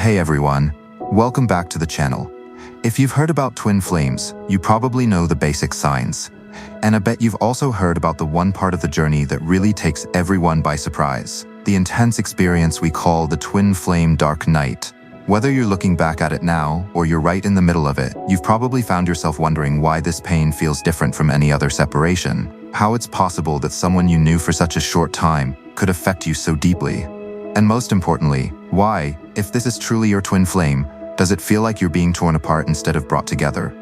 Hey everyone, welcome back to the channel. If you've heard about twin flames, you probably know the basic signs. And I bet you've also heard about the one part of the journey that really takes everyone by surprise. The intense experience we call the twin flame dark night. Whether you're looking back at it now or you're right in the middle of it, you've probably found yourself wondering why this pain feels different from any other separation. How it's possible that someone you knew for such a short time could affect you so deeply. And most importantly, why, if this is truly your twin flame, does it feel like you're being torn apart instead of brought together?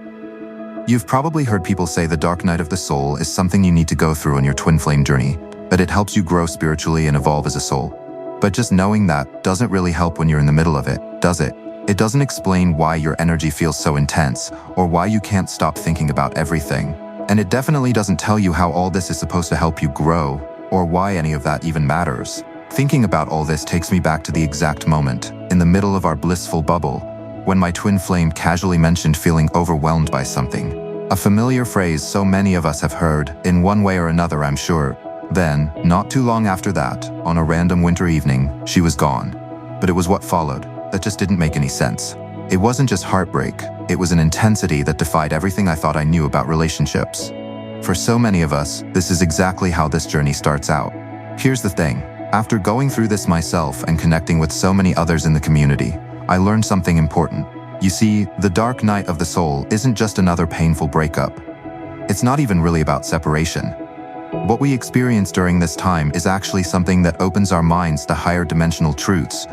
You've probably heard people say the dark night of the soul is something you need to go through on your twin flame journey, that it helps you grow spiritually and evolve as a soul. But just knowing that doesn't really help when you're in the middle of it, does it? It doesn't explain why your energy feels so intense or why you can't stop thinking about everything. And it definitely doesn't tell you how all this is supposed to help you grow or why any of that even matters. Thinking about all this takes me back to the exact moment, in the middle of our blissful bubble, when my twin flame casually mentioned feeling overwhelmed by something. A familiar phrase so many of us have heard, in one way or another, I'm sure. Then, not too long after that, on a random winter evening, she was gone. But it was what followed that just didn't make any sense. It wasn't just heartbreak, it was an intensity that defied everything I thought I knew about relationships. For so many of us, this is exactly how this journey starts out. Here's the thing. After going through this myself and connecting with so many others in the community, I learned something important. You see, the dark night of the soul isn't just another painful breakup. It's not even really about separation. What we experience during this time is actually something that opens our minds to higher dimensional truths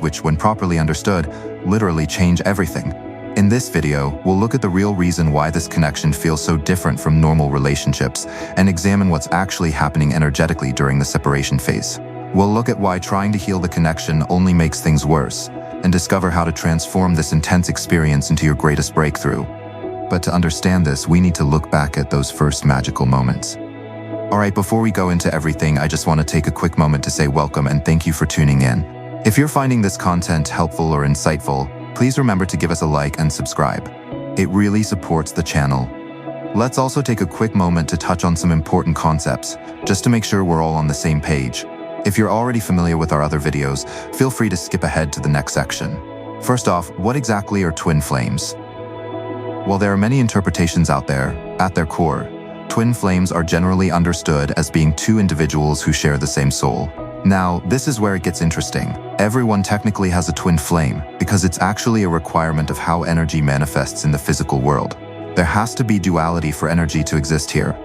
which, when properly understood, literally change everything. In this video, we'll look at the real reason why this connection feels so different from normal relationships and examine what's actually happening energetically during the separation phase. We'll look at why trying to heal the connection only makes things worse and discover how to transform this intense experience into your greatest breakthrough. But to understand this, we need to look back at those first magical moments. Alright, before we go into everything, I just want to take a quick moment to say welcome and thank you for tuning in. If you're finding this content helpful or insightful, please remember to give us a like and subscribe. It really supports the channel. Let's also take a quick moment to touch on some important concepts, just to make sure we're all on the same page. If you're already familiar with our other videos, feel free to skip ahead to the next section. First off, what exactly are twin flames? While there are many interpretations out there, at their core, twin flames are generally understood as being two individuals who share the same soul. Now, this is where it gets interesting. Everyone technically has a twin flame because it's actually a requirement of how energy manifests in the physical world. There has to be duality for energy to exist here.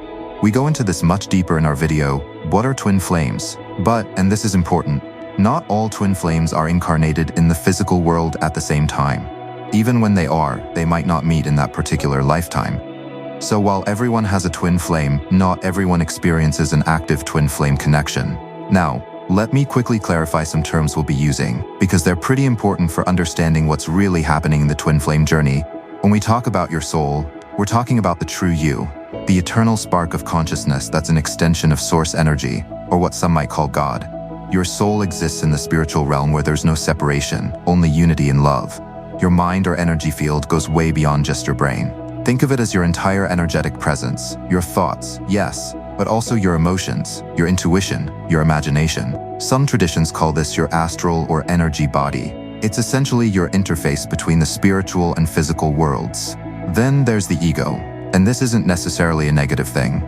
We go into this much deeper in our video, What are twin flames? But, and this is important, not all twin flames are incarnated in the physical world at the same time. Even when they are, they might not meet in that particular lifetime. So while everyone has a twin flame, not everyone experiences an active twin flame connection. Now, let me quickly clarify some terms we'll be using, because they're pretty important for understanding what's really happening in the twin flame journey. When we talk about your soul, we're talking about the true you, the eternal spark of consciousness that's an extension of source energy, or what some might call God. Your soul exists in the spiritual realm where there's no separation, only unity and love. Your mind or energy field goes way beyond just your brain. Think of it as your entire energetic presence, your thoughts, yes, but also your emotions, your intuition, your imagination. Some traditions call this your astral or energy body. It's essentially your interface between the spiritual and physical worlds. Then there's the ego, and this isn't necessarily a negative thing.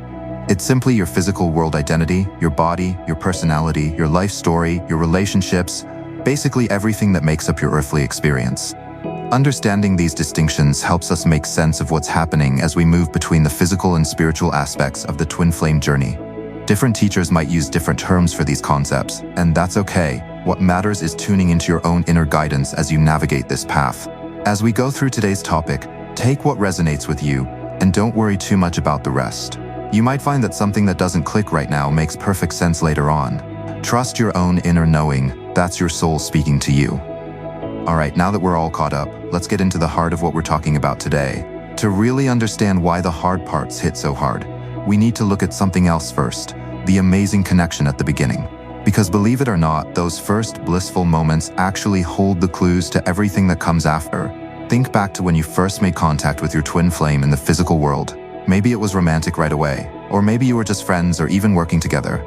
It's simply your physical world identity, your body, your personality, your life story, your relationships, basically everything that makes up your earthly experience. Understanding these distinctions helps us make sense of what's happening as we move between the physical and spiritual aspects of the twin flame journey. Different teachers might use different terms for these concepts, and that's okay. What matters is tuning into your own inner guidance as you navigate this path. As we go through today's topic, take what resonates with you, and don't worry too much about the rest. You might find that something that doesn't click right now makes perfect sense later on. Trust your own inner knowing, that's your soul speaking to you. Alright, now that we're all caught up, let's get into the heart of what we're talking about today. To really understand why the hard parts hit so hard, we need to look at something else first, the amazing connection at the beginning. Because believe it or not, those first blissful moments actually hold the clues to everything that comes after. Think back to when you first made contact with your twin flame in the physical world. Maybe it was romantic right away, or maybe you were just friends or even working together.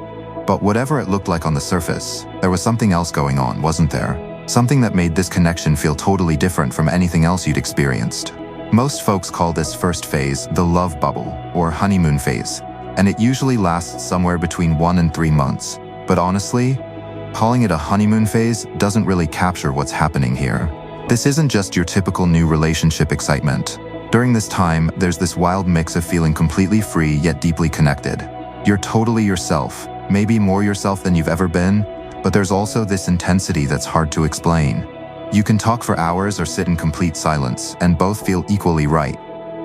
But whatever it looked like on the surface, there was something else going on, wasn't there? something that made this connection feel totally different from anything else you'd experienced. Most folks call this first phase the love bubble, or honeymoon phase, and it usually lasts somewhere between 1 and 3 months. But honestly, calling it a honeymoon phase doesn't really capture what's happening here. This isn't just your typical new relationship excitement. During this time, there's this wild mix of feeling completely free yet deeply connected. You're totally yourself, maybe more yourself than you've ever been, but there's also this intensity that's hard to explain. You can talk for hours or sit in complete silence, and both feel equally right.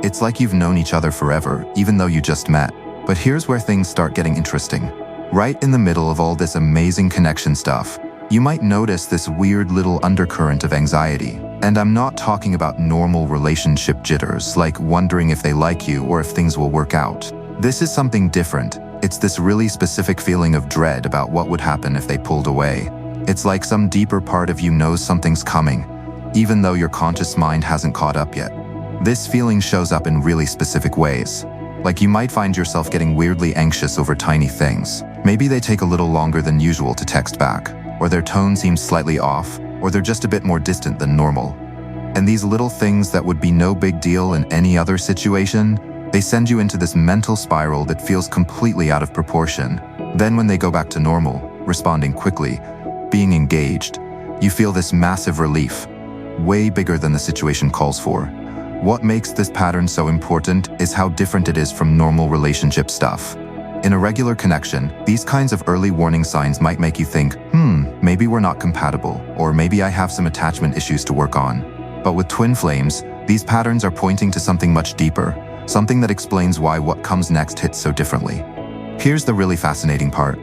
It's like you've known each other forever, even though you just met. But here's where things start getting interesting. Right in the middle of all this amazing connection stuff, you might notice this weird little undercurrent of anxiety. And I'm not talking about normal relationship jitters, like wondering if they like you or if things will work out. This is something different. It's this really specific feeling of dread about what would happen if they pulled away. It's like some deeper part of you knows something's coming, even though your conscious mind hasn't caught up yet. This feeling shows up in really specific ways. Like you might find yourself getting weirdly anxious over tiny things. Maybe they take a little longer than usual to text back, or their tone seems slightly off, or they're just a bit more distant than normal. And these little things that would be no big deal in any other situation, they send you into this mental spiral that feels completely out of proportion. Then when they go back to normal, responding quickly, being engaged, you feel this massive relief, way bigger than the situation calls for. What makes this pattern so important is how different it is from normal relationship stuff. In a regular connection, these kinds of early warning signs might make you think, maybe we're not compatible, or maybe I have some attachment issues to work on. But with twin flames, these patterns are pointing to something much deeper, something that explains why what comes next hits so differently. Here's the really fascinating part.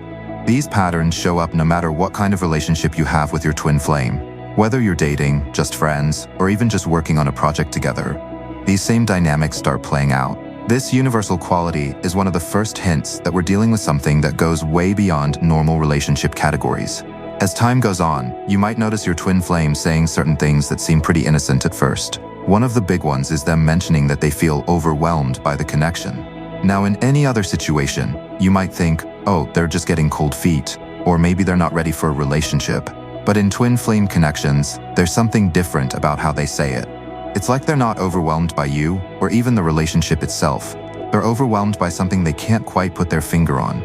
These patterns show up no matter what kind of relationship you have with your twin flame. Whether you're dating, just friends, or even just working on a project together, these same dynamics start playing out. This universal quality is one of the first hints that we're dealing with something that goes way beyond normal relationship categories. As time goes on, you might notice your twin flame saying certain things that seem pretty innocent at first. One of the big ones is them mentioning that they feel overwhelmed by the connection. Now, in any other situation, you might think, oh, they're just getting cold feet, or maybe they're not ready for a relationship. But in twin flame connections, there's something different about how they say it. It's like they're not overwhelmed by you, or even the relationship itself. They're overwhelmed by something they can't quite put their finger on.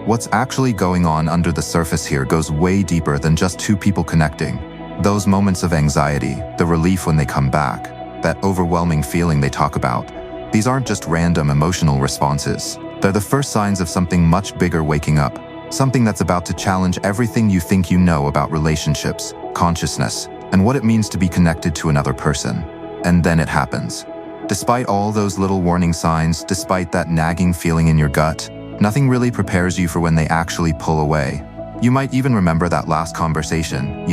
What's actually going on under the surface here goes way deeper than just two people connecting. Those moments of anxiety, the relief when they come back, that overwhelming feeling they talk about, these aren't just random emotional responses. They're the first signs of something much bigger waking up, something that's about to challenge everything you think you know about relationships, consciousness, and what it means to be connected to another person. And then it happens. Despite all those little warning signs, despite that nagging feeling in your gut, nothing really prepares you for when they actually pull away. You might even remember that last conversation,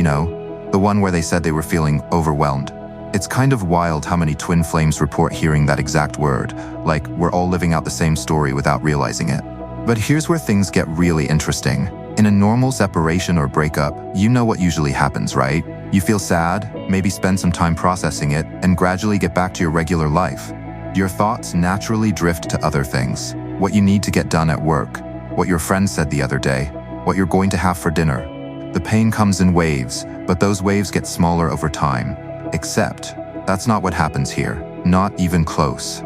the one where they said they were feeling overwhelmed. It's kind of wild how many twin flames report hearing that exact word, like we're all living out the same story without realizing it. But here's where things get really interesting. In a normal separation or breakup, you know what usually happens, right? You feel sad, maybe spend some time processing it, and gradually get back to your regular life. Your thoughts naturally drift to other things. What you need to get done at work, what your friend said the other day, what you're going to have for dinner. The pain comes in waves, but those waves get smaller over time. Except, that's not what happens here. Not even close.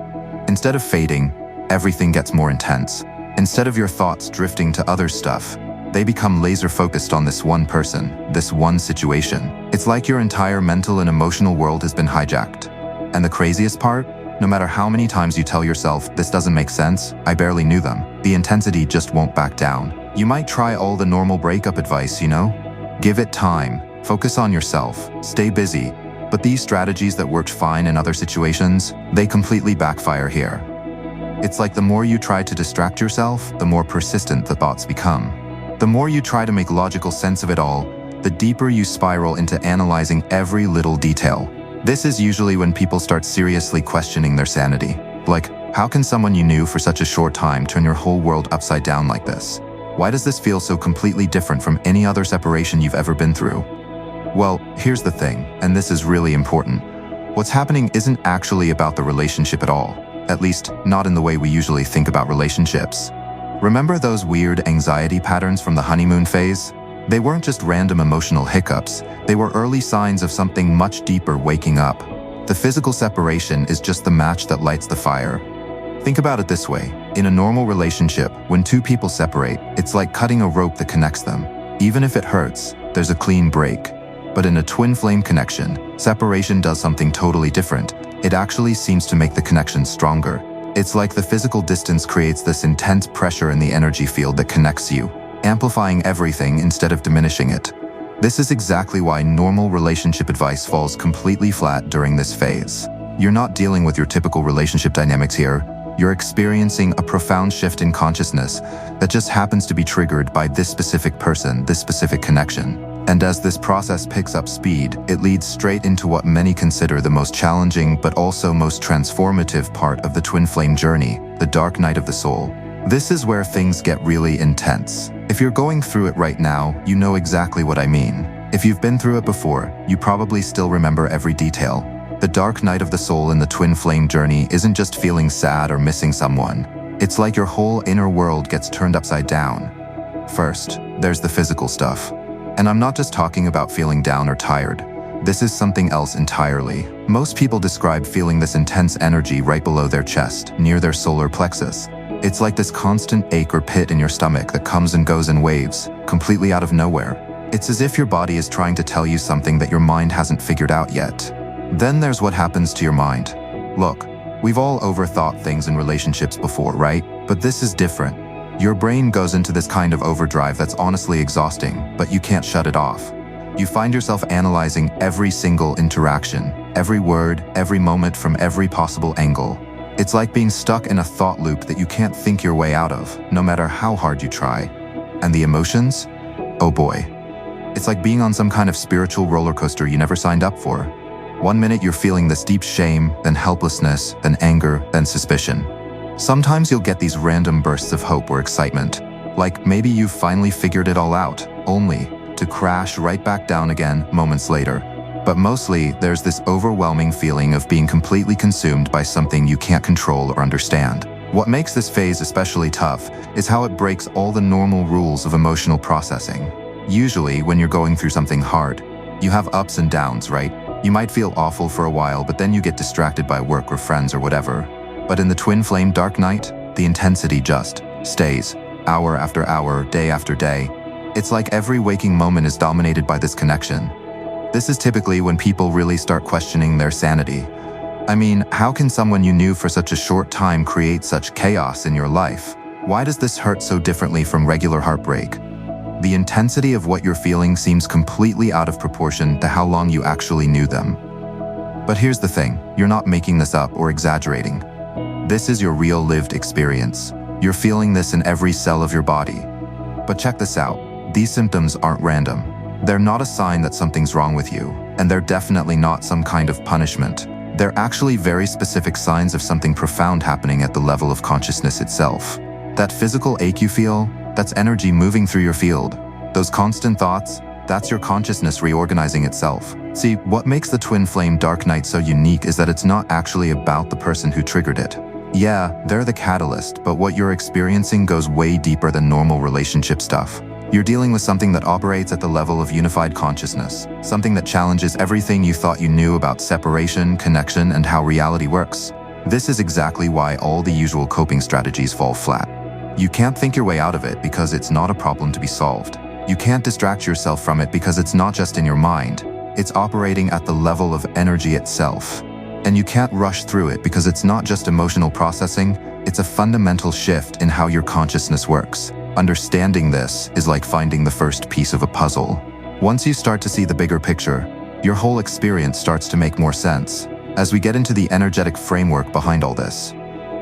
Instead of fading, everything gets more intense. Instead of your thoughts drifting to other stuff, they become laser-focused on this one person, this one situation. It's like your entire mental and emotional world has been hijacked. And the craziest part? No matter how many times you tell yourself, this doesn't make sense, I barely knew them, the intensity just won't back down. You might try all the normal breakup advice, Give it time, focus on yourself, stay busy. But these strategies that worked fine in other situations, they completely backfire here. It's like the more you try to distract yourself, the more persistent the thoughts become. The more you try to make logical sense of it all, the deeper you spiral into analyzing every little detail. This is usually when people start seriously questioning their sanity. Like, how can someone you knew for such a short time turn your whole world upside down like this? Why does this feel so completely different from any other separation you've ever been through? Well, here's the thing, and this is really important. What's happening isn't actually about the relationship at all, at least not in the way we usually think about relationships. Remember those weird anxiety patterns from the honeymoon phase? They weren't just random emotional hiccups, they were early signs of something much deeper waking up. The physical separation is just the match that lights the fire. Think about it this way. In a normal relationship, when two people separate, it's like cutting a rope that connects them. Even if it hurts, there's a clean break. But in a twin flame connection, separation does something totally different. It actually seems to make the connection stronger. It's like the physical distance creates this intense pressure in the energy field that connects you, amplifying everything instead of diminishing it. This is exactly why normal relationship advice falls completely flat during this phase. You're not dealing with your typical relationship dynamics here. You're experiencing a profound shift in consciousness that just happens to be triggered by this specific person, this specific connection. And as this process picks up speed, it leads straight into what many consider the most challenging but also most transformative part of the twin flame journey, the dark night of the soul. This is where things get really intense. If you're going through it right now, you know exactly what I mean. If you've been through it before, you probably still remember every detail. The dark night of the soul in the twin flame journey isn't just feeling sad or missing someone. It's like your whole inner world gets turned upside down. First, there's the physical stuff. And I'm not just talking about feeling down or tired. This is something else entirely. Most people describe feeling this intense energy right below their chest, near their solar plexus. It's like this constant ache or pit in your stomach that comes and goes in waves, completely out of nowhere. It's as if your body is trying to tell you something that your mind hasn't figured out yet. Then there's what happens to your mind. Look, we've all overthought things in relationships before, right? But this is different. Your brain goes into this kind of overdrive that's honestly exhausting, but you can't shut it off. You find yourself analyzing every single interaction, every word, every moment from every possible angle. It's like being stuck in a thought loop that you can't think your way out of, no matter how hard you try. And the emotions? Oh boy. It's like being on some kind of spiritual roller coaster you never signed up for. One minute you're feeling this deep shame, then helplessness, then anger, then suspicion. Sometimes you'll get these random bursts of hope or excitement, like maybe you've finally figured it all out, only to crash right back down again moments later. But mostly, there's this overwhelming feeling of being completely consumed by something you can't control or understand. What makes this phase especially tough is how it breaks all the normal rules of emotional processing. Usually, when you're going through something hard, you have ups and downs, right? You might feel awful for a while, but then you get distracted by work or friends or whatever. But in the twin flame dark night, the intensity just stays, hour after hour, day after day. It's like every waking moment is dominated by this connection. This is typically when people really start questioning their sanity. I mean, how can someone you knew for such a short time create such chaos in your life? Why does this hurt so differently from regular heartbreak? The intensity of what you're feeling seems completely out of proportion to how long you actually knew them. But here's the thing, you're not making this up or exaggerating. This is your real lived experience. You're feeling this in every cell of your body. But check this out, these symptoms aren't random. They're not a sign that something's wrong with you, and they're definitely not some kind of punishment. They're actually very specific signs of something profound happening at the level of consciousness itself. That physical ache you feel, that's energy moving through your field. Those constant thoughts, that's your consciousness reorganizing itself. See, what makes the twin flame dark night so unique is that it's not actually about the person who triggered it. Yeah, they're the catalyst, but what you're experiencing goes way deeper than normal relationship stuff. You're dealing with something that operates at the level of unified consciousness, something that challenges everything you thought you knew about separation, connection, and how reality works. This is exactly why all the usual coping strategies fall flat. You can't think your way out of it because it's not a problem to be solved. You can't distract yourself from it because it's not just in your mind. It's operating at the level of energy itself. And you can't rush through it because it's not just emotional processing, it's a fundamental shift in how your consciousness works. Understanding this is like finding the first piece of a puzzle. Once you start to see the bigger picture, your whole experience starts to make more sense. As we get into the energetic framework behind all this,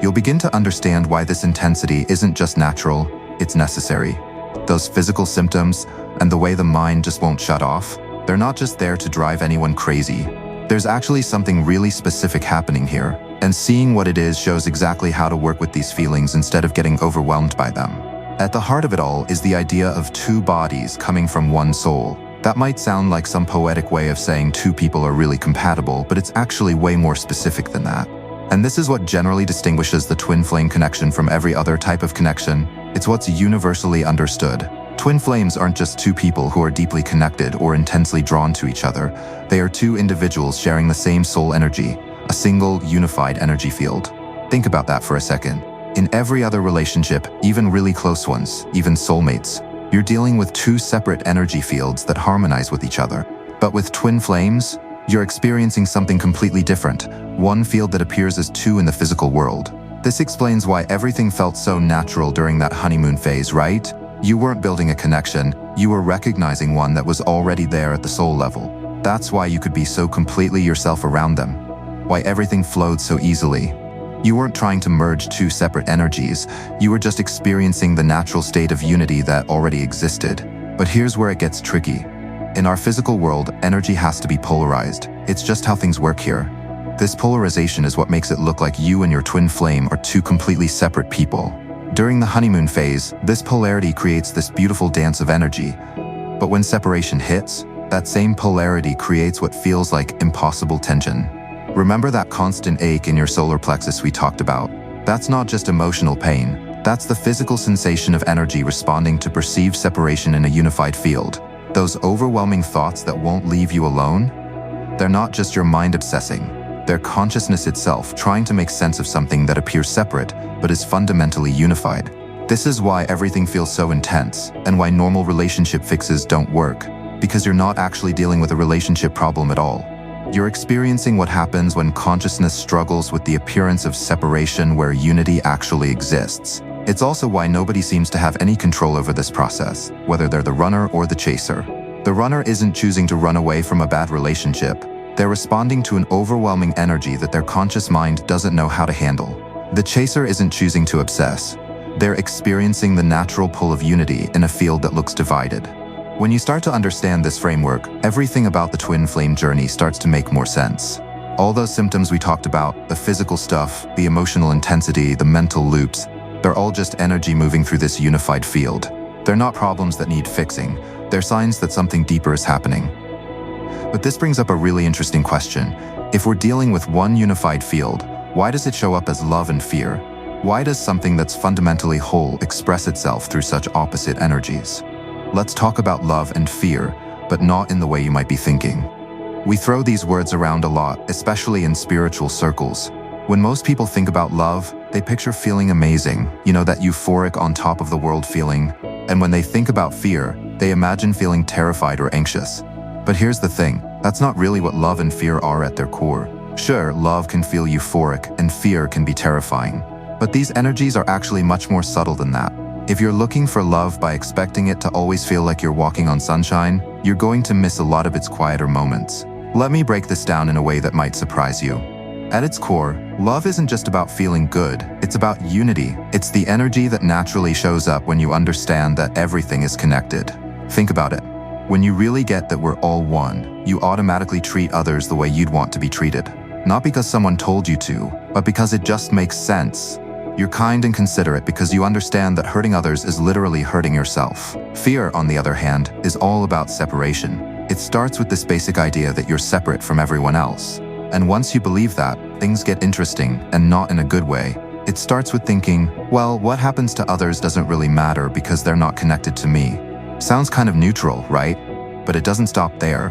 you'll begin to understand why this intensity isn't just natural, it's necessary. Those physical symptoms and the way the mind just won't shut off, they're not just there to drive anyone crazy. There's actually something really specific happening here, and seeing what it is shows exactly how to work with these feelings instead of getting overwhelmed by them. At the heart of it all is the idea of two bodies coming from one soul. That might sound like some poetic way of saying two people are really compatible, but it's actually way more specific than that. And this is what generally distinguishes the twin flame connection from every other type of connection. It's what's universally understood. Twin flames aren't just two people who are deeply connected or intensely drawn to each other. They are two individuals sharing the same soul energy, a single, unified energy field. Think about that for a second. In every other relationship, even really close ones, even soulmates, you're dealing with two separate energy fields that harmonize with each other. But with twin flames, you're experiencing something completely different, one field that appears as two in the physical world. This explains why everything felt so natural during that honeymoon phase, right? You weren't building a connection, you were recognizing one that was already there at the soul level. That's why you could be so completely yourself around them, why everything flowed so easily. You weren't trying to merge two separate energies, you were just experiencing the natural state of unity that already existed. But here's where it gets tricky. In our physical world, energy has to be polarized. It's just how things work here. This polarization is what makes it look like you and your twin flame are two completely separate people. During the honeymoon phase, this polarity creates this beautiful dance of energy. But when separation hits, that same polarity creates what feels like impossible tension. Remember that constant ache in your solar plexus we talked about? That's not just emotional pain. That's the physical sensation of energy responding to perceived separation in a unified field. Those overwhelming thoughts that won't leave you alone? They're not just your mind obsessing. They're consciousness itself trying to make sense of something that appears separate, but is fundamentally unified. This is why everything feels so intense, and why normal relationship fixes don't work, because you're not actually dealing with a relationship problem at all. You're experiencing what happens when consciousness struggles with the appearance of separation where unity actually exists. It's also why nobody seems to have any control over this process, whether they're the runner or the chaser. The runner isn't choosing to run away from a bad relationship. They're responding to an overwhelming energy that their conscious mind doesn't know how to handle. The chaser isn't choosing to obsess. They're experiencing the natural pull of unity in a field that looks divided. When you start to understand this framework, everything about the twin flame journey starts to make more sense. All those symptoms we talked about, the physical stuff, the emotional intensity, the mental loops, they're all just energy moving through this unified field. They're not problems that need fixing. They're signs that something deeper is happening. But this brings up a really interesting question. If we're dealing with one unified field, why does it show up as love and fear? Why does something that's fundamentally whole express itself through such opposite energies? Let's talk about love and fear, but not in the way you might be thinking. We throw these words around a lot, especially in spiritual circles. When most people think about love, they picture feeling amazing, that euphoric on top of the world feeling. And when they think about fear, they imagine feeling terrified or anxious. But here's the thing, that's not really what love and fear are at their core. Sure, love can feel euphoric and fear can be terrifying. But these energies are actually much more subtle than that. If you're looking for love by expecting it to always feel like you're walking on sunshine, you're going to miss a lot of its quieter moments. Let me break this down in a way that might surprise you. At its core, love isn't just about feeling good, it's about unity. It's the energy that naturally shows up when you understand that everything is connected. Think about it. When you really get that we're all one, you automatically treat others the way you'd want to be treated. Not because someone told you to, but because it just makes sense. You're kind and considerate because you understand that hurting others is literally hurting yourself. Fear, on the other hand, is all about separation. It starts with this basic idea that you're separate from everyone else. And once you believe that, things get interesting, and not in a good way. It starts with thinking, well, what happens to others doesn't really matter because they're not connected to me. Sounds kind of neutral, right? But it doesn't stop there.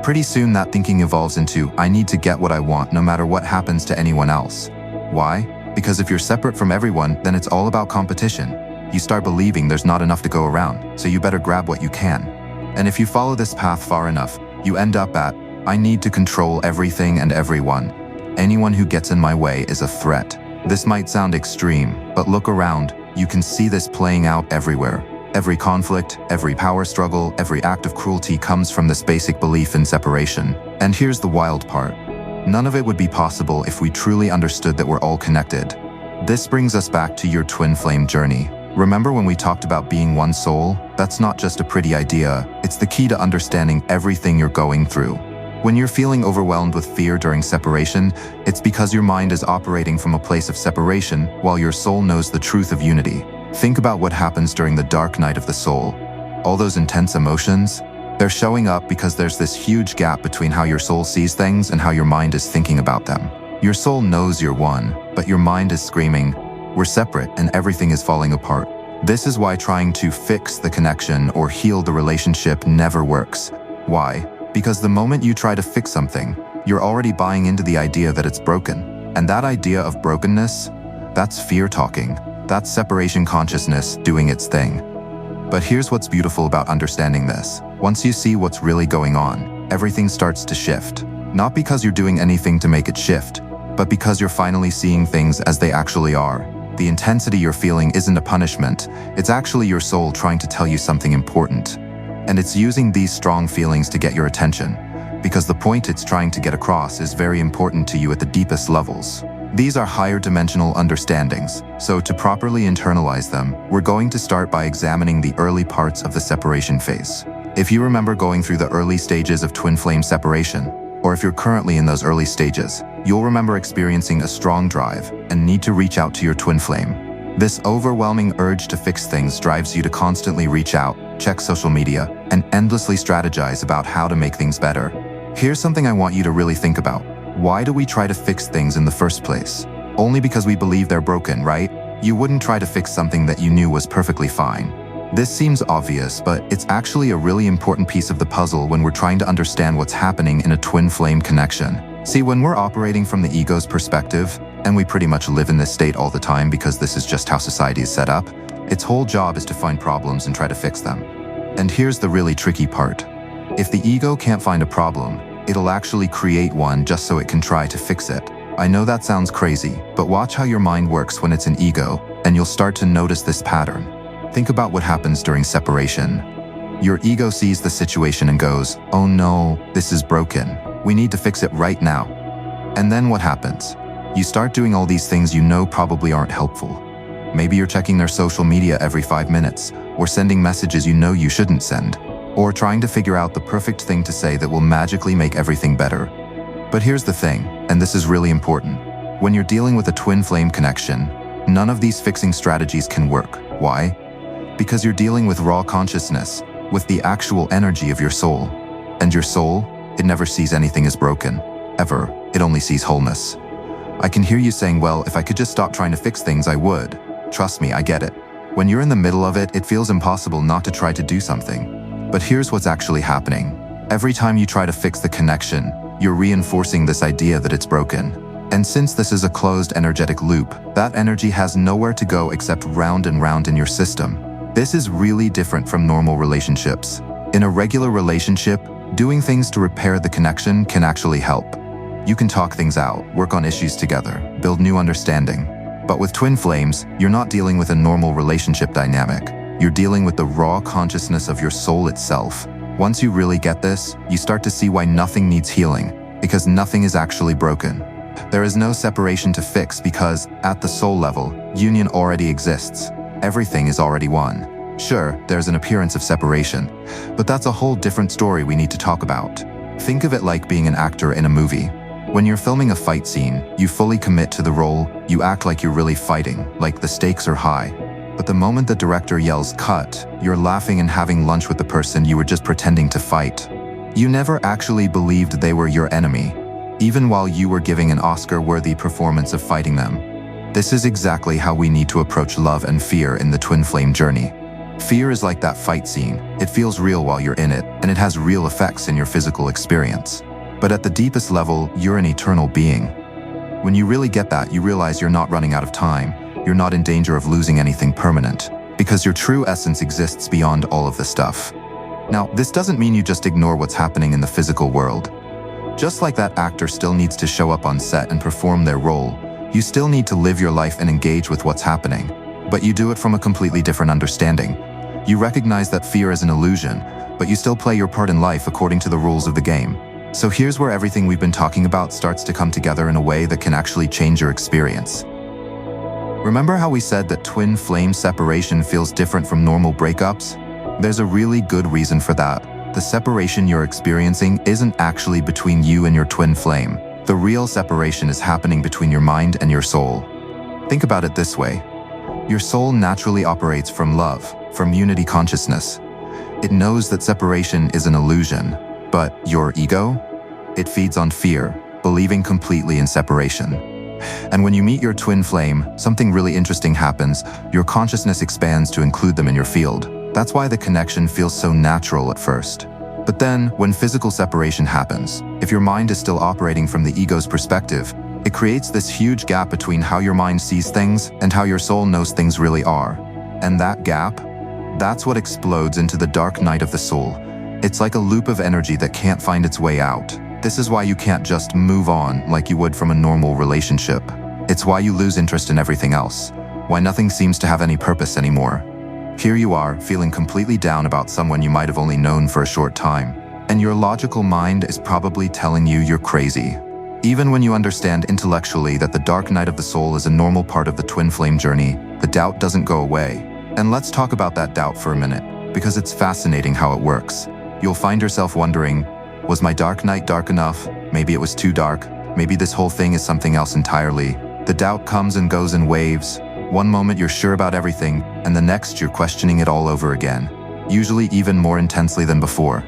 Pretty soon that thinking evolves into, I need to get what I want no matter what happens to anyone else. Why? Because if you're separate from everyone, then it's all about competition. You start believing there's not enough to go around, so you better grab what you can. And if you follow this path far enough, you end up at, I need to control everything and everyone. Anyone who gets in my way is a threat. This might sound extreme, but look around, you can see this playing out everywhere. Every conflict, every power struggle, every act of cruelty comes from this basic belief in separation. And here's the wild part. None of it would be possible if we truly understood that we're all connected. This brings us back to your twin flame journey. Remember when we talked about being one soul? That's not just a pretty idea, it's the key to understanding everything you're going through. When you're feeling overwhelmed with fear during separation, it's because your mind is operating from a place of separation while your soul knows the truth of unity. Think about what happens during the dark night of the soul. All those intense emotions, they're showing up because there's this huge gap between how your soul sees things and how your mind is thinking about them. Your soul knows you're one, but your mind is screaming, we're separate and everything is falling apart. This is why trying to fix the connection or heal the relationship never works. Why? Because the moment you try to fix something, you're already buying into the idea that it's broken. And that idea of brokenness, that's fear talking. That's separation consciousness doing its thing. But here's what's beautiful about understanding this. Once you see what's really going on, everything starts to shift. Not because you're doing anything to make it shift, but because you're finally seeing things as they actually are. The intensity you're feeling isn't a punishment, it's actually your soul trying to tell you something important. And it's using these strong feelings to get your attention, because the point it's trying to get across is very important to you at the deepest levels. These are higher dimensional understandings, so to properly internalize them, we're going to start by examining the early parts of the separation phase. If you remember going through the early stages of twin flame separation, or if you're currently in those early stages, you'll remember experiencing a strong drive and need to reach out to your twin flame. This overwhelming urge to fix things drives you to constantly reach out, check social media, and endlessly strategize about how to make things better. Here's something I want you to really think about. Why do we try to fix things in the first place? Only because we believe they're broken, right? You wouldn't try to fix something that you knew was perfectly fine. This seems obvious, but it's actually a really important piece of the puzzle when we're trying to understand what's happening in a twin flame connection. See, when we're operating from the ego's perspective, and we pretty much live in this state all the time because this is just how society is set up, its whole job is to find problems and try to fix them. And here's the really tricky part. If the ego can't find a problem, it'll actually create one just so it can try to fix it. I know that sounds crazy, but watch how your mind works when it's an ego, and you'll start to notice this pattern. Think about what happens during separation. Your ego sees the situation and goes, "Oh no, this is broken. We need to fix it right now." And then what happens? You start doing all these things you know probably aren't helpful. Maybe you're checking their social media every 5 minutes, or sending messages you know you shouldn't send, or trying to figure out the perfect thing to say that will magically make everything better. But here's the thing, and this is really important. When you're dealing with a twin flame connection, none of these fixing strategies can work. Why? Because you're dealing with raw consciousness, with the actual energy of your soul. And your soul, it never sees anything as broken. Ever. It only sees wholeness. I can hear you saying, well, if I could just stop trying to fix things, I would. Trust me, I get it. When you're in the middle of it, it feels impossible not to try to do something. But here's what's actually happening. Every time you try to fix the connection, you're reinforcing this idea that it's broken. And since this is a closed energetic loop, that energy has nowhere to go except round and round in your system. This is really different from normal relationships. In a regular relationship, doing things to repair the connection can actually help. You can talk things out, work on issues together, build new understanding. But with twin flames, you're not dealing with a normal relationship dynamic. You're dealing with the raw consciousness of your soul itself. Once you really get this, you start to see why nothing needs healing, because nothing is actually broken. There is no separation to fix because, at the soul level, union already exists. Everything is already one. Sure, there's an appearance of separation, but that's a whole different story we need to talk about. Think of it like being an actor in a movie. When you're filming a fight scene, you fully commit to the role, you act like you're really fighting, like the stakes are high. But the moment the director yells cut, you're laughing and having lunch with the person you were just pretending to fight. You never actually believed they were your enemy, even while you were giving an Oscar-worthy performance of fighting them. This is exactly how we need to approach love and fear in the twin flame journey. Fear is like that fight scene. It feels real while you're in it, and it has real effects in your physical experience. But at the deepest level, you're an eternal being. When you really get that, you realize you're not running out of time. You're not in danger of losing anything permanent, because your true essence exists beyond all of this stuff. Now, this doesn't mean you just ignore what's happening in the physical world. Just like that actor still needs to show up on set and perform their role, you still need to live your life and engage with what's happening. But you do it from a completely different understanding. You recognize that fear is an illusion, but you still play your part in life according to the rules of the game. So here's where everything we've been talking about starts to come together in a way that can actually change your experience. Remember how we said that twin flame separation feels different from normal breakups? There's a really good reason for that. The separation you're experiencing isn't actually between you and your twin flame. The real separation is happening between your mind and your soul. Think about it this way. Your soul naturally operates from love, from unity consciousness. It knows that separation is an illusion, but your ego? It feeds on fear, believing completely in separation. And when you meet your twin flame, something really interesting happens. Your consciousness expands to include them in your field. That's why the connection feels so natural at first. But then, when physical separation happens, if your mind is still operating from the ego's perspective, it creates this huge gap between how your mind sees things and how your soul knows things really are. And that gap? That's what explodes into the dark night of the soul. It's like a loop of energy that can't find its way out. This is why you can't just move on like you would from a normal relationship. It's why you lose interest in everything else, why nothing seems to have any purpose anymore. Here you are, feeling completely down about someone you might have only known for a short time, and your logical mind is probably telling you you're crazy. Even when you understand intellectually that the dark night of the soul is a normal part of the twin flame journey, the doubt doesn't go away. And let's talk about that doubt for a minute, because it's fascinating how it works. You'll find yourself wondering, was my dark night dark enough? Maybe it was too dark. Maybe this whole thing is something else entirely. The doubt comes and goes in waves. One moment you're sure about everything, and the next you're questioning it all over again, usually even more intensely than before.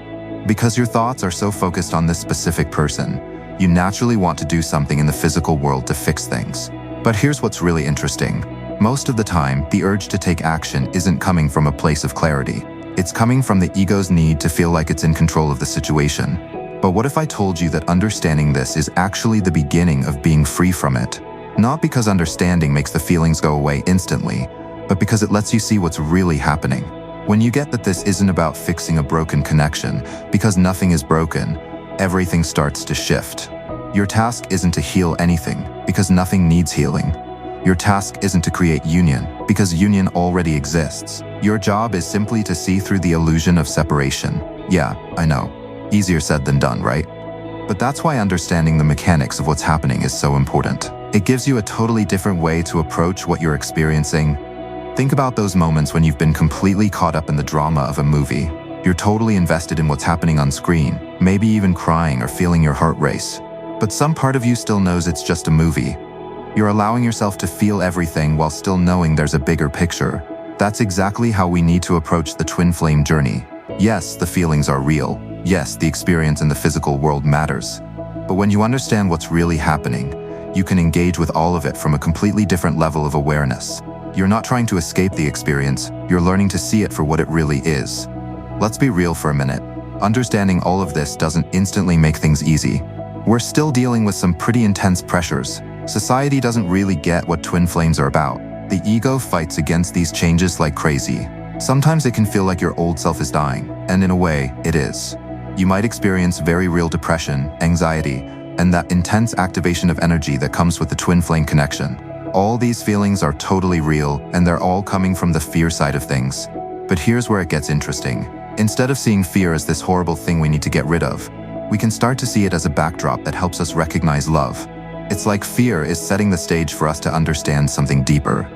Because your thoughts are so focused on this specific person, you naturally want to do something in the physical world to fix things. But here's what's really interesting. Most of the time, the urge to take action isn't coming from a place of clarity. It's coming from the ego's need to feel like it's in control of the situation. But what if I told you that understanding this is actually the beginning of being free from it? Not because understanding makes the feelings go away instantly, but because it lets you see what's really happening. When you get that this isn't about fixing a broken connection, because nothing is broken, everything starts to shift. Your task isn't to heal anything, because nothing needs healing. Your task isn't to create union, because union already exists. Your job is simply to see through the illusion of separation. Yeah, I know. Easier said than done, right? But that's why understanding the mechanics of what's happening is so important. It gives you a totally different way to approach what you're experiencing. Think about those moments when you've been completely caught up in the drama of a movie. You're totally invested in what's happening on screen, maybe even crying or feeling your heart race. But some part of you still knows it's just a movie. You're allowing yourself to feel everything while still knowing there's a bigger picture. That's exactly how we need to approach the twin flame journey. Yes, the feelings are real. Yes, the experience in the physical world matters. But when you understand what's really happening, you can engage with all of it from a completely different level of awareness. You're not trying to escape the experience, you're learning to see it for what it really is. Let's be real for a minute. Understanding all of this doesn't instantly make things easy. We're still dealing with some pretty intense pressures. Society doesn't really get what twin flames are about. The ego fights against these changes like crazy. Sometimes it can feel like your old self is dying, and in a way, it is. You might experience very real depression, anxiety, and that intense activation of energy that comes with the twin flame connection. All these feelings are totally real, and they're all coming from the fear side of things. But here's where it gets interesting. Instead of seeing fear as this horrible thing we need to get rid of, we can start to see it as a backdrop that helps us recognize love. It's like fear is setting the stage for us to understand something deeper.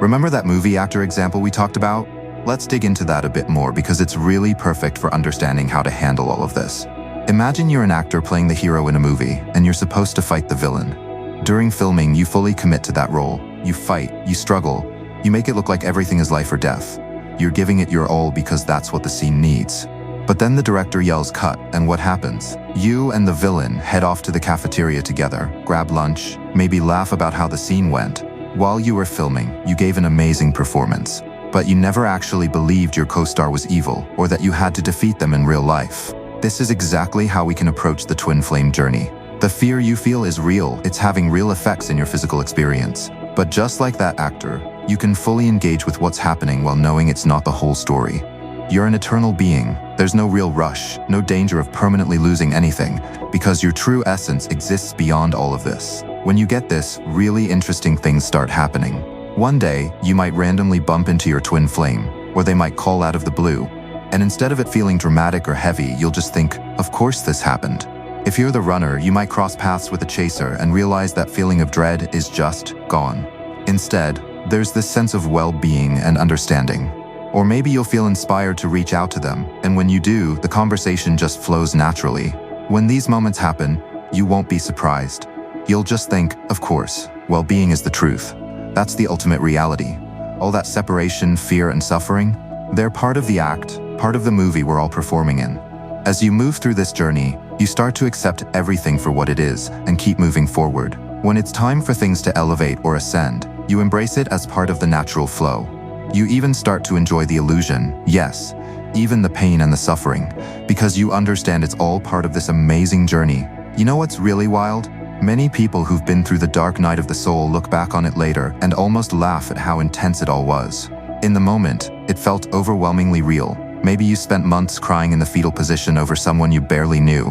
Remember that movie actor example we talked about? Let's dig into that a bit more because it's really perfect for understanding how to handle all of this. Imagine you're an actor playing the hero in a movie, and you're supposed to fight the villain. During filming, you fully commit to that role. You fight, you struggle, you make it look like everything is life or death. You're giving it your all because that's what the scene needs. But then the director yells cut, and what happens? You and the villain head off to the cafeteria together, grab lunch, maybe laugh about how the scene went. While you were filming, you gave an amazing performance, but you never actually believed your co-star was evil or that you had to defeat them in real life. This is exactly how we can approach the twin flame journey. The fear you feel is real, it's having real effects in your physical experience. But just like that actor, you can fully engage with what's happening while knowing it's not the whole story. You're an eternal being. There's no real rush, no danger of permanently losing anything, because your true essence exists beyond all of this. When you get this, really interesting things start happening. One day, you might randomly bump into your twin flame, or they might call out of the blue. And instead of it feeling dramatic or heavy, you'll just think, of course this happened. If you're the runner, you might cross paths with a chaser and realize that feeling of dread is just gone. Instead, there's this sense of well-being and understanding. Or maybe you'll feel inspired to reach out to them, and when you do, the conversation just flows naturally. When these moments happen, you won't be surprised. You'll just think, of course, well-being is the truth. That's the ultimate reality. All that separation, fear, and suffering, they're part of the act, part of the movie we're all performing in. As you move through this journey, you start to accept everything for what it is and keep moving forward. When it's time for things to elevate or ascend, you embrace it as part of the natural flow. You even start to enjoy the illusion, yes, even the pain and the suffering, because you understand it's all part of this amazing journey. You know what's really wild? Many people who've been through the dark night of the soul look back on it later and almost laugh at how intense it all was. In the moment, it felt overwhelmingly real. Maybe you spent months crying in the fetal position over someone you barely knew.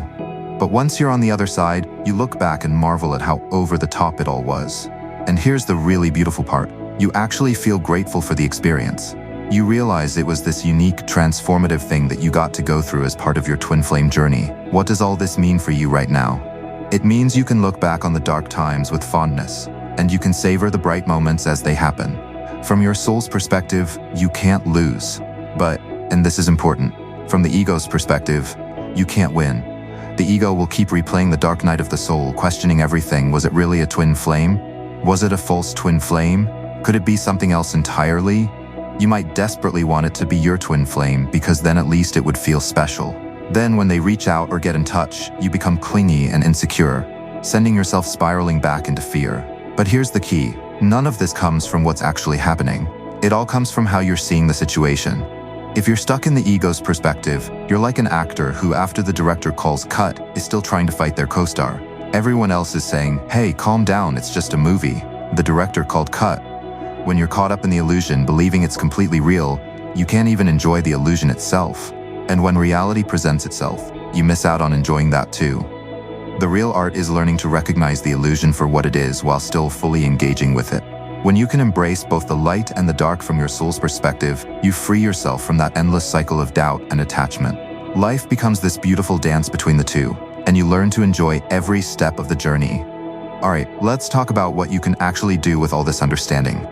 But once you're on the other side, you look back and marvel at how over the top it all was. And here's the really beautiful part. You actually feel grateful for the experience. You realize it was this unique, transformative thing that you got to go through as part of your twin flame journey. What does all this mean for you right now? It means you can look back on the dark times with fondness, and you can savor the bright moments as they happen. From your soul's perspective, you can't lose. But, and this is important, from the ego's perspective, you can't win. The ego will keep replaying the dark night of the soul, questioning everything. Was it really a twin flame? Was it a false twin flame? Could it be something else entirely? You might desperately want it to be your twin flame, because then at least it would feel special. Then when they reach out or get in touch, you become clingy and insecure, sending yourself spiraling back into fear. But here's the key. None of this comes from what's actually happening. It all comes from how you're seeing the situation. If you're stuck in the ego's perspective, you're like an actor who, after the director calls cut, is still trying to fight their co-star. Everyone else is saying, "Hey, calm down, it's just a movie." The director called cut. When you're caught up in the illusion, believing it's completely real, you can't even enjoy the illusion itself. And when reality presents itself, you miss out on enjoying that too. The real art is learning to recognize the illusion for what it is while still fully engaging with it. When you can embrace both the light and the dark from your soul's perspective, you free yourself from that endless cycle of doubt and attachment. Life becomes this beautiful dance between the two, and you learn to enjoy every step of the journey. Alright, let's talk about what you can actually do with all this understanding.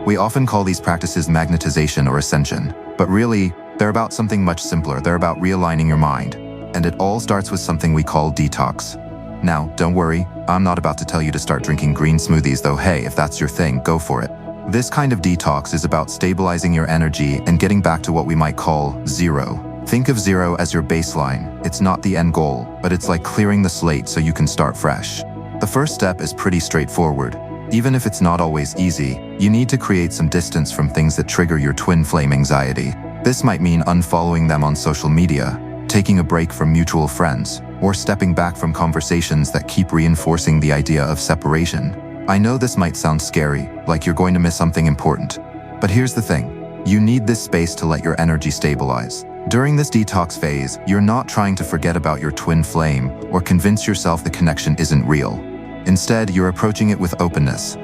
We often call these practices magnetization or ascension, but really, they're about something much simpler. They're about realigning your mind. And it all starts with something we call detox. Now, don't worry, I'm not about to tell you to start drinking green smoothies, though hey, if that's your thing, go for it. This kind of detox is about stabilizing your energy and getting back to what we might call zero. Think of zero as your baseline. It's not the end goal, but it's like clearing the slate so you can start fresh. The first step is pretty straightforward. Even if it's not always easy, you need to create some distance from things that trigger your twin flame anxiety. This might mean unfollowing them on social media, taking a break from mutual friends, or stepping back from conversations that keep reinforcing the idea of separation. I know this might sound scary, like you're going to miss something important. But here's the thing. You need this space to let your energy stabilize. During this detox phase, you're not trying to forget about your twin flame or convince yourself the connection isn't real. Instead, you're approaching it with openness.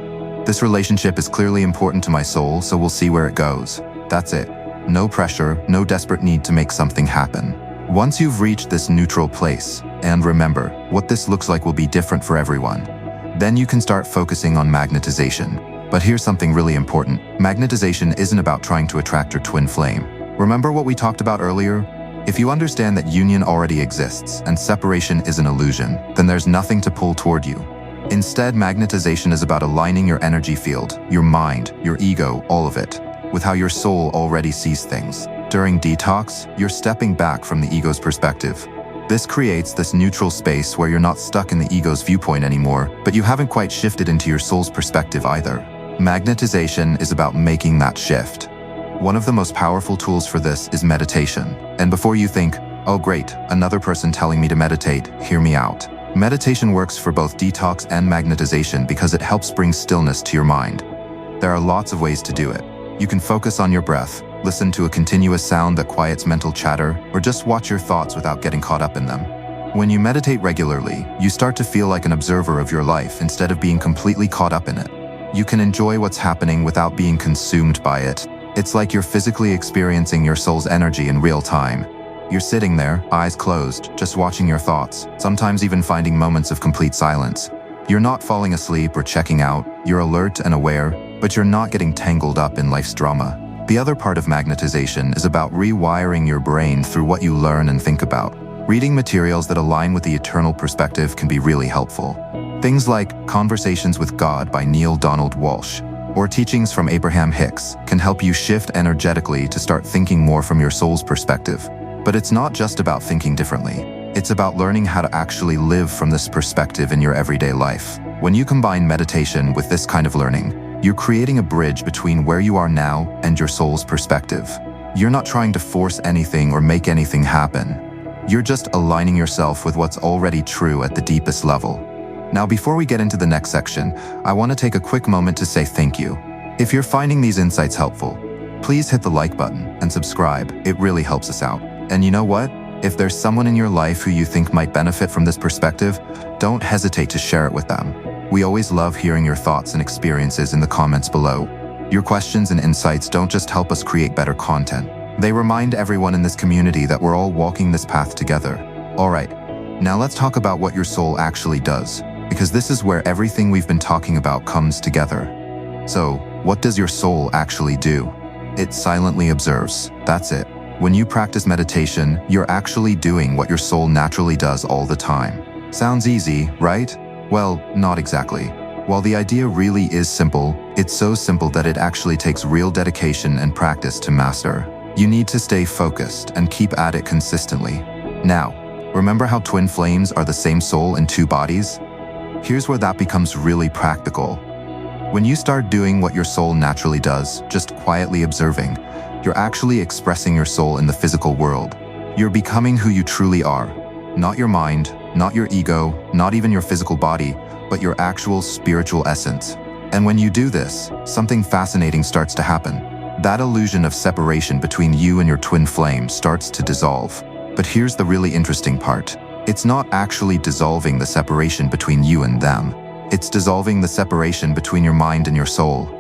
This relationship is clearly important to my soul, so we'll see where it goes. That's it. No pressure, no desperate need to make something happen. Once you've reached this neutral place, and remember, what this looks like will be different for everyone, then you can start focusing on magnetization. But here's something really important. Magnetization isn't about trying to attract your twin flame. Remember what we talked about earlier? If you understand that union already exists and separation is an illusion, then there's nothing to pull toward you. Instead, magnetization is about aligning your energy field, your mind, your ego, all of it, with how your soul already sees things. During detox, you're stepping back from the ego's perspective. This creates this neutral space where you're not stuck in the ego's viewpoint anymore, but you haven't quite shifted into your soul's perspective either. Magnetization is about making that shift. One of the most powerful tools for this is meditation. And before you think, oh great, another person telling me to meditate, hear me out. Meditation works for both detox and magnetization because it helps bring stillness to your mind. There are lots of ways to do it. You can focus on your breath, listen to a continuous sound that quiets mental chatter, or just watch your thoughts without getting caught up in them. When you meditate regularly, you start to feel like an observer of your life instead of being completely caught up in it. You can enjoy what's happening without being consumed by it. It's like you're physically experiencing your soul's energy in real time. You're sitting there, eyes closed, just watching your thoughts, sometimes even finding moments of complete silence. You're not falling asleep or checking out, you're alert and aware, but you're not getting tangled up in life's drama. The other part of magnetization is about rewiring your brain through what you learn and think about. Reading materials that align with the eternal perspective can be really helpful. Things like Conversations with God by Neil Donald Walsh or Teachings from Abraham Hicks can help you shift energetically to start thinking more from your soul's perspective. But it's not just about thinking differently. It's about learning how to actually live from this perspective in your everyday life. When you combine meditation with this kind of learning, you're creating a bridge between where you are now and your soul's perspective. You're not trying to force anything or make anything happen. You're just aligning yourself with what's already true at the deepest level. Now, before we get into the next section, I want to take a quick moment to say thank you. If you're finding these insights helpful, please hit the like button and subscribe. It really helps us out. And you know what? If there's someone in your life who you think might benefit from this perspective, don't hesitate to share it with them. We always love hearing your thoughts and experiences in the comments below. Your questions and insights don't just help us create better content. They remind everyone in this community that we're all walking this path together. All right, now let's talk about what your soul actually does, because this is where everything we've been talking about comes together. So, what does your soul actually do? It silently observes. That's it. When you practice meditation, you're actually doing what your soul naturally does all the time. Sounds easy, right? Well, not exactly. While the idea really is simple, it's so simple that it actually takes real dedication and practice to master. You need to stay focused and keep at it consistently. Now, remember how twin flames are the same soul in two bodies? Here's where that becomes really practical. When you start doing what your soul naturally does, just quietly observing, you're actually expressing your soul in the physical world. You're becoming who you truly are. Not your mind, not your ego, not even your physical body, but your actual spiritual essence. And when you do this, something fascinating starts to happen. That illusion of separation between you and your twin flame starts to dissolve. But here's the really interesting part. It's not actually dissolving the separation between you and them. It's dissolving the separation between your mind and your soul.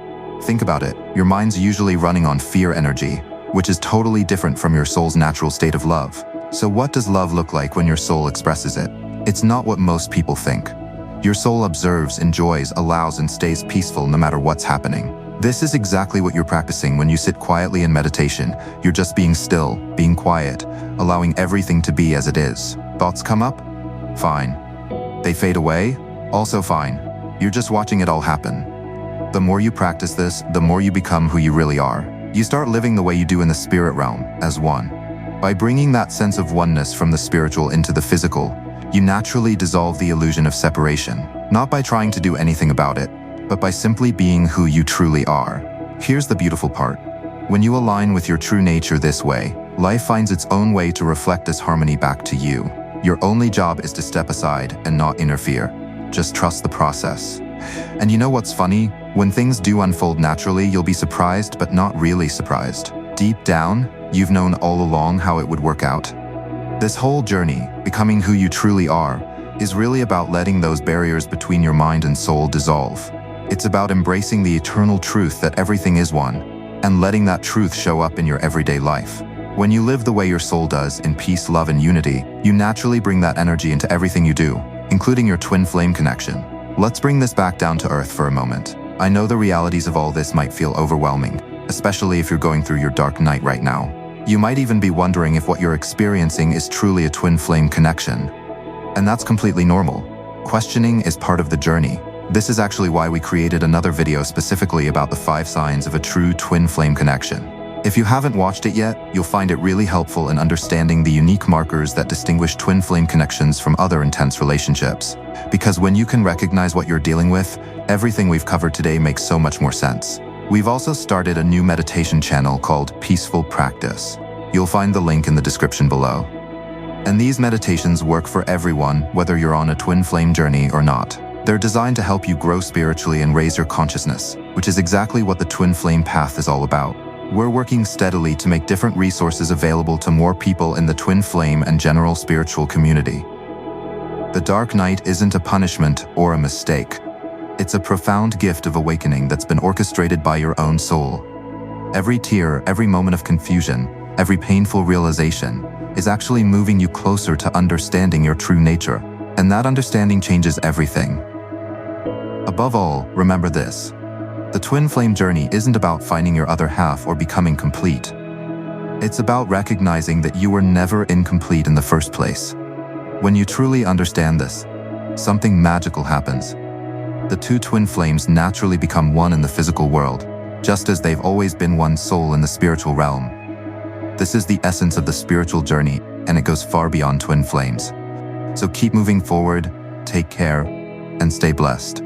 Think about it. Your mind's usually running on fear energy, which is totally different from your soul's natural state of love. So what does love look like when your soul expresses it? It's not what most people think. Your soul observes, enjoys, allows, and stays peaceful no matter what's happening. This is exactly what you're practicing when you sit quietly in meditation. You're just being still, being quiet, allowing everything to be as it is. Thoughts come up? Fine. They fade away? Also fine. You're just watching it all happen. The more you practice this, the more you become who you really are. You start living the way you do in the spirit realm, as one. By bringing that sense of oneness from the spiritual into the physical, you naturally dissolve the illusion of separation, not by trying to do anything about it, but by simply being who you truly are. Here's the beautiful part. When you align with your true nature this way, life finds its own way to reflect this harmony back to you. Your only job is to step aside and not interfere. Just trust the process. And you know what's funny? When things do unfold naturally, you'll be surprised, but not really surprised. Deep down, you've known all along how it would work out. This whole journey, becoming who you truly are, is really about letting those barriers between your mind and soul dissolve. It's about embracing the eternal truth that everything is one, and letting that truth show up in your everyday life. When you live the way your soul does, in peace, love, and unity, you naturally bring that energy into everything you do, including your twin flame connection. Let's bring this back down to earth for a moment. I know the realities of all this might feel overwhelming, especially if you're going through your dark night right now. You might even be wondering if what you're experiencing is truly a twin flame connection. And that's completely normal. Questioning is part of the journey. This is actually why we created another video specifically about the 5 signs of a true twin flame connection. If you haven't watched it yet, you'll find it really helpful in understanding the unique markers that distinguish twin flame connections from other intense relationships. Because when you can recognize what you're dealing with, everything we've covered today makes so much more sense. We've also started a new meditation channel called Peaceful Practice. You'll find the link in the description below. And these meditations work for everyone, whether you're on a twin flame journey or not. They're designed to help you grow spiritually and raise your consciousness, which is exactly what the twin flame path is all about. We're working steadily to make different resources available to more people in the twin flame and general spiritual community. The dark night isn't a punishment or a mistake. It's a profound gift of awakening that's been orchestrated by your own soul. Every tear, every moment of confusion, every painful realization is actually moving you closer to understanding your true nature, and that understanding changes everything. Above all, remember this. The twin flame journey isn't about finding your other half or becoming complete. It's about recognizing that you were never incomplete in the first place. When you truly understand this, something magical happens. The two twin flames naturally become one in the physical world, just as they've always been one soul in the spiritual realm. This is the essence of the spiritual journey, and it goes far beyond twin flames. So keep moving forward, take care, and stay blessed.